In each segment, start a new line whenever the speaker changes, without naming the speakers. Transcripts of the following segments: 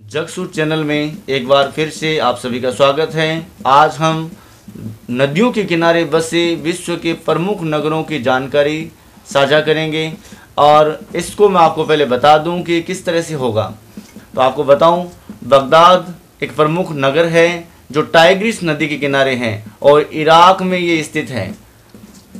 जगसूर channel में एक बार फिर से आप सभी का स्वागत है। आज हम नदियों के किनारे बसे विश्व के प्रमुख नगरों की जानकारी साझा करेंगे और इसको मैं आपको पहले बता दूं कि किस तरह से होगा। तो आपको बताऊं, बगदाद एक प्रमुख नगर है जो टाइग्रिस नदी के किनारे है और इराक में ये स्थित है।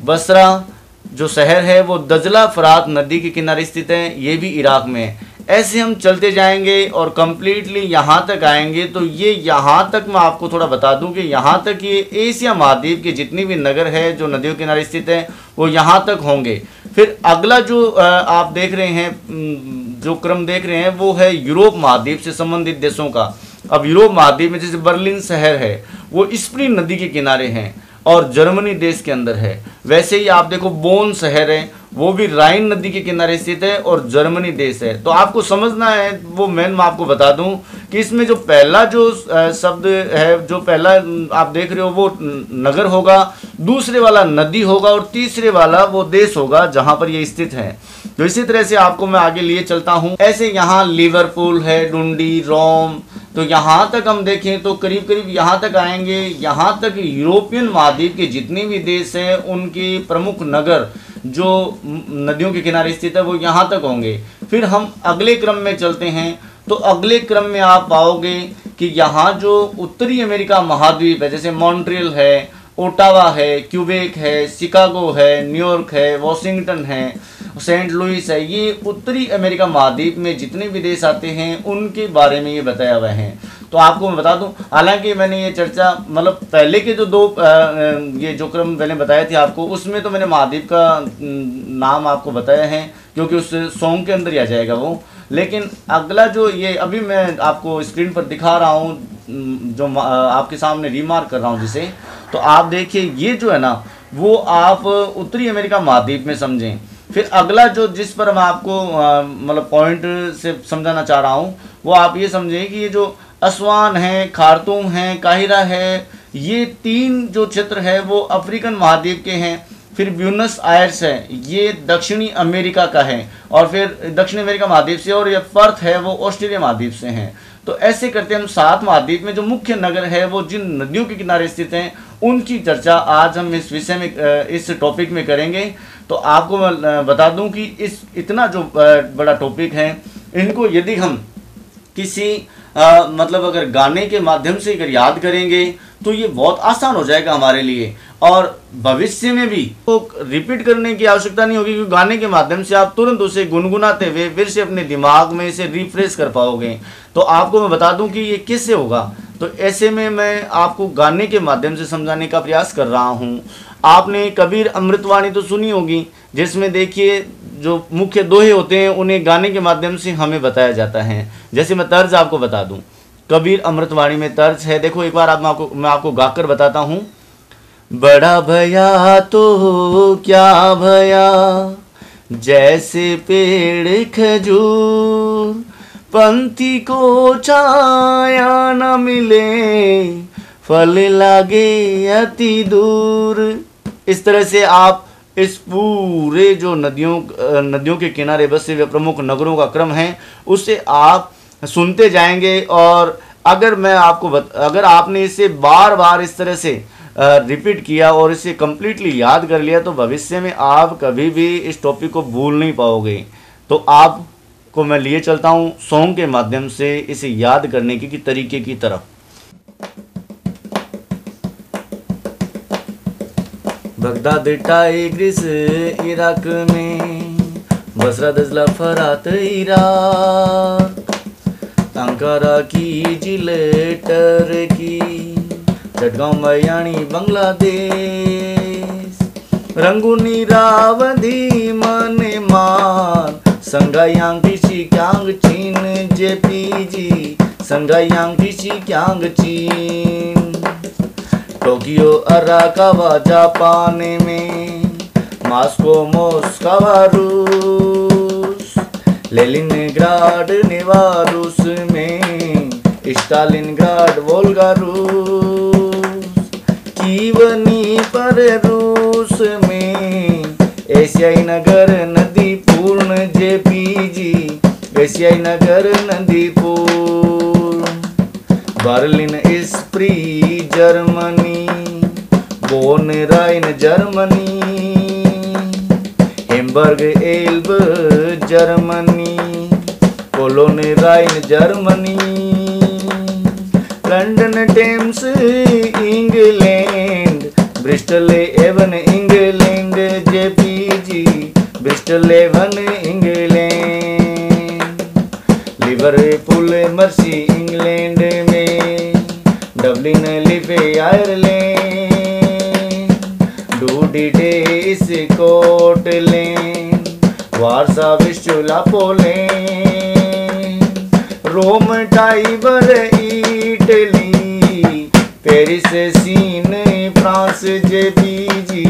बसरा जो शहर है वो दजला फरात नदी के किनारे स्थित है, ये भी इराक में है। ऐसे हम चलते जाएंगे और कम्प्लीटली यहाँ तक आएंगे। तो ये यहाँ तक मैं आपको थोड़ा बता दूं कि यहाँ तक ये एशिया महाद्वीप के जितनी भी नगर है जो नदियों के किनारे स्थित है वो यहाँ तक होंगे। फिर अगला जो आप देख रहे हैं, जो क्रम देख रहे हैं वो है यूरोप महाद्वीप से संबंधित देशों का। अब यूरोप महाद्वीप में जैसे बर्लिन शहर है वो स्प्री नदी के किनारे हैं और जर्मनी देश के अंदर है। वैसे ही आप देखो बोन शहर है वो भी राइन नदी के किनारे स्थित है और जर्मनी देश है। तो आपको समझना है वो मैं आपको बता दूं कि इसमें जो पहला जो शब्द है, जो पहला आप देख रहे हो वो नगर होगा, दूसरे वाला नदी होगा और तीसरे वाला वो देश होगा जहां पर ये स्थित है। तो इसी तरह से आपको मैं आगे लिए चलता हूं। ऐसे यहाँ लिवरपूल है, डुंडी, रोम, तो यहाँ तक हम देखें तो करीब करीब यहाँ तक आएंगे। यहाँ तक यूरोपियन महाद्वीप के जितने भी देश हैं उनके प्रमुख नगर जो नदियों के किनारे स्थित है वो यहाँ तक होंगे। फिर हम अगले क्रम में चलते हैं तो अगले क्रम में आप पाओगे कि यहाँ जो उत्तरी अमेरिका महाद्वीप है, जैसे मॉन्ट्रियल है, ओटावा है, क्यूबेक है, शिकागो है, न्यूयॉर्क है, वॉशिंगटन है, सेंट लुइस है, ये उत्तरी अमेरिका महाद्वीप में जितने भी देश आते हैं उनके बारे में ये बताया हुआ है। तो आपको मैं बता दूं, हालांकि मैंने ये चर्चा मतलब पहले के जो दो ये जो क्रम मैंने बताए थे आपको, उसमें तो मैंने महाद्वीप का नाम आपको बताया है क्योंकि उस सॉन्ग के अंदर ही आ जाएगा वो। लेकिन अगला जो ये अभी मैं आपको स्क्रीन पर दिखा रहा हूँ, जो आपके सामने रिमार्क कर रहा हूँ जिसे, तो आप देखिए ये जो है ना वो आप उत्तरी अमेरिका महाद्वीप में समझें। फिर अगला जो जिस पर मैं आपको मतलब पॉइंट से समझाना चाह रहा हूँ वो आप ये समझें कि ये जो असवान है, खार्तूम है, काहिरा है, ये तीन जो क्षेत्र है वो अफ्रीकन महाद्वीप के हैं। फिर ब्यूनस आयर्स है ये दक्षिणी अमेरिका का है और फिर दक्षिण अमेरिका महाद्वीप से, और ये पर्थ है वो ऑस्ट्रेलिया महाद्वीप से हैं। तो ऐसे करते हम 7 महाद्वीप में जो मुख्य नगर है वो जिन नदियों के किनारे स्थित हैं उनकी चर्चा आज हम इस विषय में इस टॉपिक में करेंगे। तो आपको मैं बता दूं कि इस इतना जो बड़ा टॉपिक है इनको यदि हम किसी मतलब अगर गाने के माध्यम से अगर याद करेंगे तो ये बहुत आसान हो जाएगा हमारे लिए और भविष्य में भी तो रिपीट करने की आवश्यकता नहीं होगी, क्योंकि गाने के माध्यम से आप तुरंत उसे गुनगुनाते हुए फिर से अपने दिमाग में इसे रिफ्रेश कर पाओगे। तो आपको मैं बता दूं कि ये किससे होगा। तो ऐसे में मैं आपको गाने के माध्यम से समझाने का प्रयास कर रहा हूँ। आपने कबीर अमृतवाणी तो सुनी होगी, जिसमें देखिए जो मुख्य दोहे होते हैं उन्हें गाने के माध्यम से हमें बताया जाता है। जैसे मैं तर्ज आपको बता दूं, कबीर अमृतवाणी में तर्ज है, देखो एक बार मैं आपको गाकर बताता हूं। बड़ा भया तो क्या भया, जैसे पेड़ खजूर, पंथी को छाया न मिले, फल लागे अति दूर। इस तरह से आप इस पूरे जो नदियों के किनारे बसे हुए प्रमुख नगरों का क्रम है उसे आप सुनते जाएंगे। और अगर आपने इसे बार बार इस तरह से रिपीट किया और इसे कम्प्लीटली याद कर लिया तो भविष्य में आप कभी भी इस टॉपिक को भूल नहीं पाओगे। तो आपको मैं लिए चलता हूँ सॉन्ग के माध्यम से इसे याद करने की तरीके की तरफ। बगदाद टाइग्रिस इराक में, बसरा दजला फरात इराक, अंकारा की जिलेटर की, चटगांव मयानी बांग्लादेश, रंगूनी रावधी मने मान, संगायांग किसी क्यांग चीन जेपीजी, संगायांग किसी क्यांग चीन, टोक्यो अराकावा जापान में, मॉस्को मोस्कवा रूस, लेनिनग्राड नेवा रूस में, स्टालिनग्राड वोल्गा रूस, कीवनी पर रूस में, एशियाई नगर नदी पूर्ण जेपीजी, एशियाई नगर नदीपुर। Berlin Spree Germany, Bonn Rhine Germany, Hamburg Elbe Germany, Cologne Rhine Germany, London Thames England, Bristol Avon England, JPG Bristol Avon England, Liverpool Mersey England में, डबलिन लिवे आयरलैंड, डूडी Tay Scotland, Warsaw Vistula Poland, Rome Tiber Italy, Paris Seine France, JPG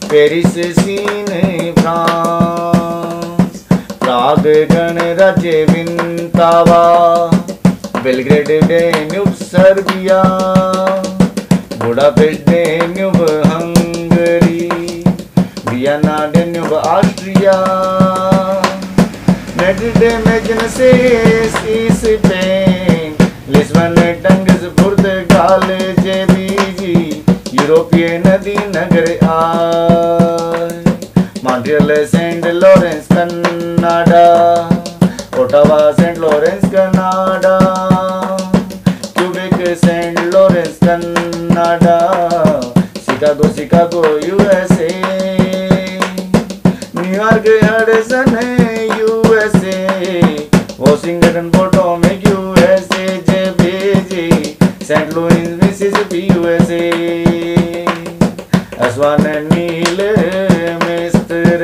Paris Seine France, Prague गणराज्य Vltava, Belgrade Danube Serbia, Budapest Danube Hungary, Vienna Danube Austria, Madrid मैग्नेसेस Spain, Lisbon Tagus पुर्तगाल, JBG यूरोपीय नदी नगर आय, Montreal Saint Lawrence Canada, Ottawa Saint Lawrence Canada, Quebec Saint Lawrence Canada, Chicago USA, New York Hudson USA, Washington Potomac USA, JPG Saint Louis Mississippi USA, Aswan नील मिस्र,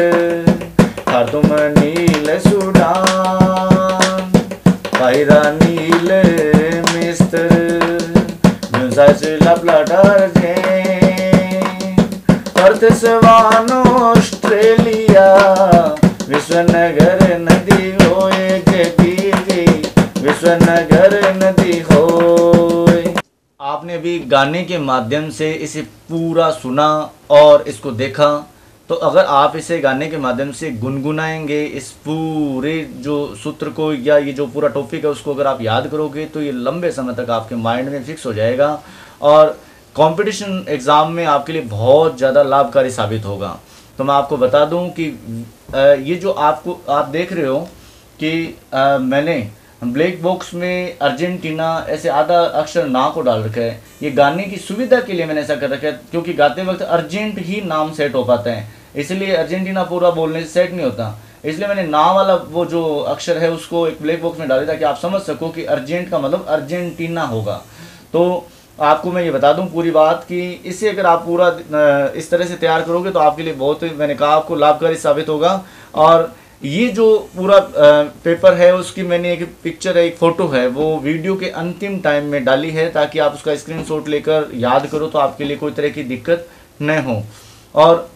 Khartoum नील Sudan, काहिरा नील मिस्र, Buenos La Plata Argentina, Perth Swan Australia, विश्वनगर नदी होए, JPG Vishwanagar नदी होए। आपने अभी गाने के माध्यम से इसे पूरा सुना और इसको देखा, तो अगर आप इसे गाने के माध्यम से गुनगुनाएंगे इस पूरे जो सूत्र को या ये जो पूरा टॉपिक है उसको अगर आप याद करोगे तो ये लंबे समय तक आपके माइंड में फिक्स हो जाएगा और कंपटीशन एग्ज़ाम में आपके लिए बहुत ज़्यादा लाभकारी साबित होगा। तो मैं आपको बता दूं कि ये जो आप देख रहे हो कि मैंने ब्लैक बॉक्स में अर्जेंटीना ऐसे आधा अक्षर ना को डाल रखा है। ये गाने की सुविधा के लिए मैंने ऐसा कर रखा है क्योंकि गाते वक्त अर्जेंट ही नाम सेट हो पाते हैं, इसलिए अर्जेंटीना पूरा बोलने से सेट नहीं होता। इसलिए मैंने ना वाला वो जो अक्षर है उसको एक ब्लैक बॉक्स में डाला ताकि आप समझ सको कि अर्जेंट का मतलब अर्जेंटीना होगा। तो आपको मैं ये बता दूं पूरी बात कि इसे अगर आप पूरा इस तरह से तैयार करोगे तो आपके लिए बहुत, मैंने कहा, आपको लाभकारी साबित होगा। और ये जो पूरा पेपर है उसकी मैंने एक पिक्चर है, एक फ़ोटो है, वो वीडियो के अंतिम टाइम में डाली है ताकि आप उसका स्क्रीनशॉट लेकर याद करो तो आपके लिए कोई तरह की दिक्कत न हो। और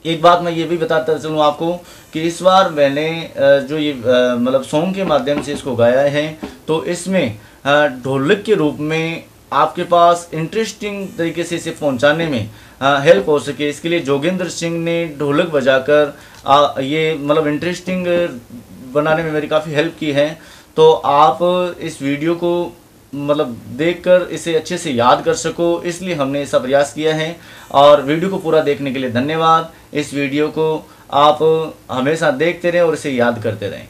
एक बात मैं ये भी बताता चलूँ आपको कि इस बार मैंने जो ये मतलब सॉन्ग के माध्यम से इसको गाया है तो इसमें ढोलक के रूप में आपके पास इंटरेस्टिंग तरीके से इसे पहुंचाने में हेल्प हो सके, इसके लिए जोगेंद्र सिंह ने ढोलक बजाकर ये मतलब इंटरेस्टिंग बनाने में मेरी काफ़ी हेल्प की है। तो आप इस वीडियो को मतलब देखकर इसे अच्छे से याद कर सको, इसलिए हमने ऐसा प्रयास किया है। और वीडियो को पूरा देखने के लिए धन्यवाद। इस वीडियो को आप हमेशा देखते रहें और इसे याद करते रहें।